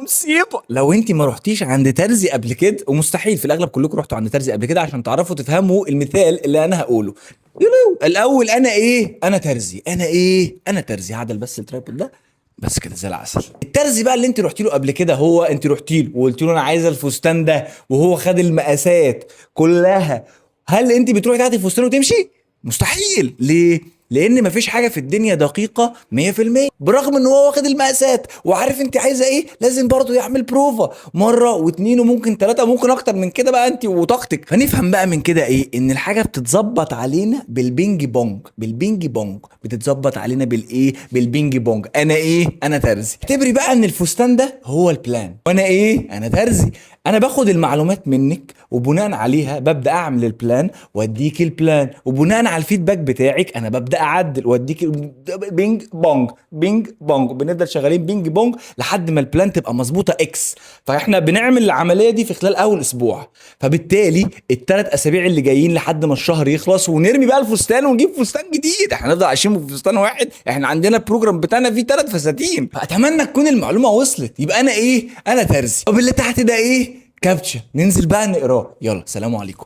مصيبه لو انت ما رحتيش عند ترزي قبل كده، ومستحيل في الاغلب كلكم رحتوا عند ترزي قبل كده عشان تعرفوا تفهموا المثال اللي انا هقوله. الاول انا ايه؟ انا ترزي. انا ايه؟ انا ترزي. هعدل بس الترايبود ده بس كده زي العسل. الترزي بقى اللي انت رحتي له قبل كده، هو انت رحتي له وقلت له انا عايزه الفستان ده، وهو خد المقاسات كلها. هل انت بتروحي تاخدي الفستان وتمشي؟ مستحيل. ليه؟ لان مفيش حاجه في الدنيا دقيقه 100%. برغم ان هو واخد المقاسات وعارف انت عايزه ايه، لازم برضه يعمل بروفا مره واتنين وممكن ثلاثه وممكن اكتر من كده بقى انت وطاقتك. فنفهم بقى من كده ايه؟ ان الحاجه بتتظبط علينا بالبينج بونج. بالبينج بونج بتتظبط علينا بالايه؟ بالبينج بونج. انا ايه؟ انا ترزي. اعتبري بقى ان الفستان ده هو البلان، وانا ايه؟ انا ترزي. انا باخد المعلومات منك وبناء عليها ببدا اعمل البلان واديك البلان، وبناء على الفيدباك بتاعك انا ببدا اعدل واديك بينج بونج. بينج بونج بنفضل شغالين بينج بونج لحد ما البلان تبقى مظبوطه اكس. فاحنا بنعمل العمليه دي في خلال اول اسبوع. فبالتالي الثلاث اسابيع اللي جايين لحد ما الشهر يخلص ونرمي بقى الفستان ونجيب فستان جديد، احنا نفضل عايشين في فستان واحد؟ احنا عندنا البروجرام بتاعنا فيه 3 فساتين. فاتمنى تكون المعلومه وصلت. يبقى انا ايه؟ انا ترزي. طب اللي تحت ده ايه؟ كابتشا. ننزل بقى نقراه. يلا سلام عليكم.